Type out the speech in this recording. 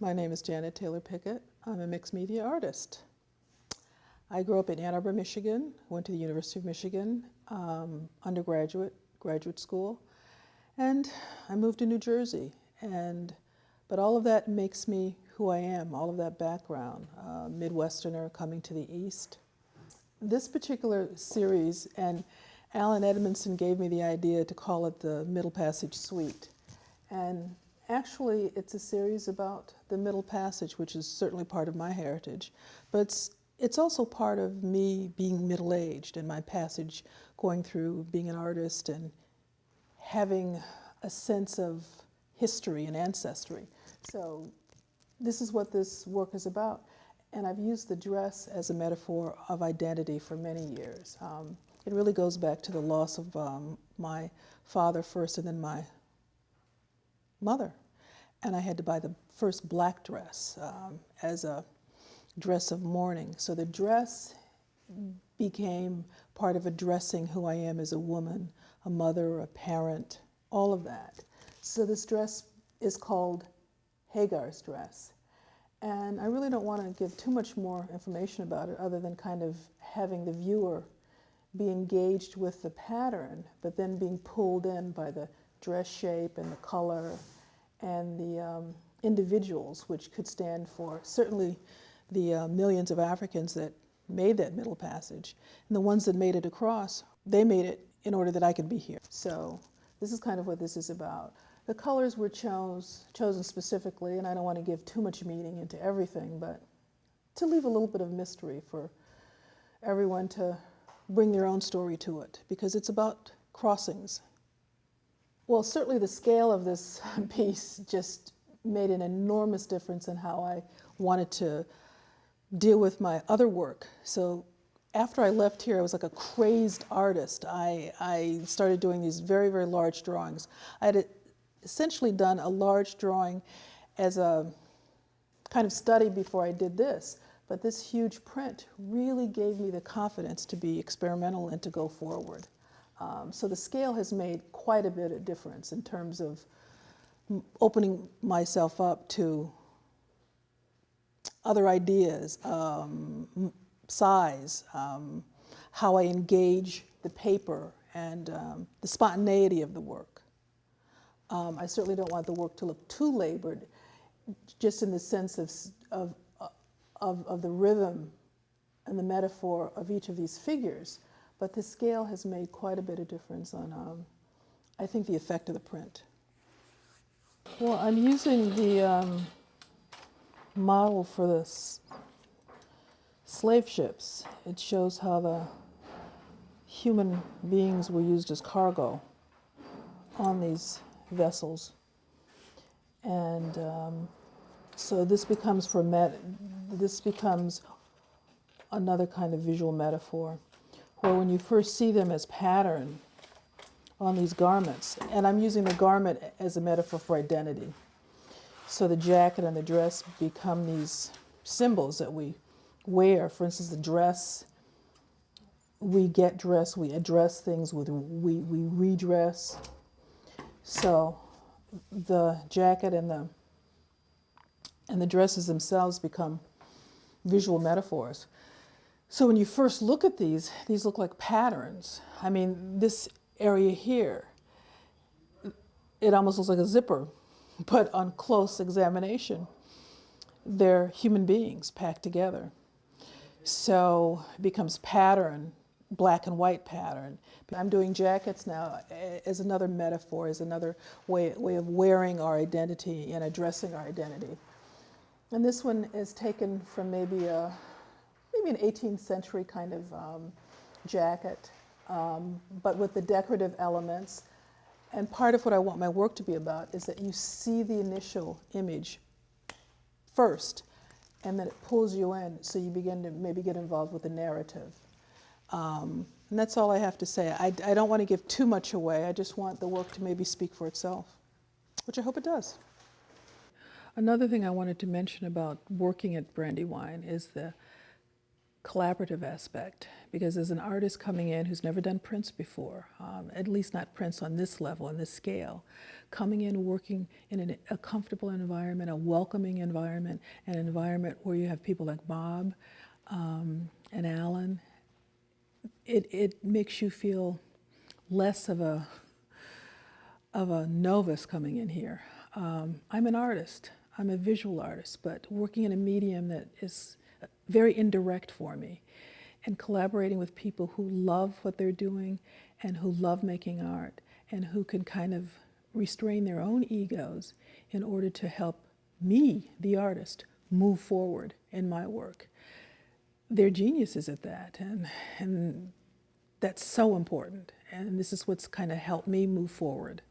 My name is Janet Taylor Pickett. I'm a mixed media artist. I grew up in Ann Arbor, Michigan, went to the University of Michigan, undergraduate, graduate school, and I moved to New Jersey. But all of that makes me who I am, all of that background, Midwesterner coming to the East. This particular series, and Alan Edmondson gave me the idea to call it the Middle Passage Suite. And actually, it's a series about the Middle Passage, which is certainly part of my heritage, but it's also part of me being middle-aged and my passage going through being an artist and having a sense of history and ancestry. So this is what this work is about. And I've used the dress as a metaphor of identity for many years. It really goes back to the loss of my father first and then my mother. And I had to buy the first black dress as a dress of mourning. So the dress became part of addressing who I am as a woman, a mother, a parent, all of that. So this dress is called Hagar Stress. And I really don't want to give too much more information about it other than kind of having the viewer be engaged with the pattern, but then being pulled in by the dress shape and the color and the individuals, which could stand for certainly the millions of Africans that made that Middle Passage. And the ones that made it across, they made it in order that I could be here. So this is kind of what this is about. The colors were chosen specifically, and I don't want to give too much meaning into everything, but to leave a little bit of mystery for everyone to bring their own story to it, because it's about crossings. Well, certainly the scale of this piece just made an enormous difference in how I wanted to deal with my other work. So after I left here, I was like a crazed artist. I started doing these very, very large drawings. I had essentially done a large drawing as a kind of study before I did this, but this huge print really gave me the confidence to be experimental and to go forward. So the scale has made quite a bit of difference in terms of opening myself up to other ideas, size, how I engage the paper, and the spontaneity of the work. I certainly don't want the work to look too labored, just in the sense of the rhythm and the metaphor of each of these figures. But the scale has made quite a bit of difference on, I think, the effect of the print. Well, I'm using the model for the slave ships. It shows how the human beings were used as cargo on these vessels. And so this becomes another kind of visual metaphor, where when you first see them as pattern on these garments, and I'm using the garment as a metaphor for identity. So the jacket and the dress become these symbols that we wear. For instance, the dress, we get dressed, we address things with, we redress. So the jacket and the dresses themselves become visual metaphors. So when you first look at these look like patterns. I mean, this area here, it almost looks like a zipper, but on close examination, they're human beings packed together. So it becomes pattern, black and white pattern. I'm doing jackets now as another metaphor, as another way of wearing our identity and addressing our identity. And this one is taken from maybe an 18th century kind of jacket, but with the decorative elements. And part of what I want my work to be about is that you see the initial image first, and then it pulls you in, so you begin to maybe get involved with the narrative. And that's all I have to say. I don't want to give too much away. I just want the work to maybe speak for itself, which I hope it does. Another thing I wanted to mention about working at Brandywine is the collaborative aspect, because as an artist coming in who's never done prints before, at least not prints on this level, on this scale, coming in, working in a comfortable environment, a welcoming environment, an environment where you have people like Bob and Alan, it makes you feel less of a novice coming in here. I'm an artist. I'm a visual artist, but working in a medium that is very indirect for me, and collaborating with people who love what they're doing and who love making art and who can kind of restrain their own egos in order to help me, the artist, move forward in my work. They're geniuses at that, and that's so important. And this is what's kind of helped me move forward.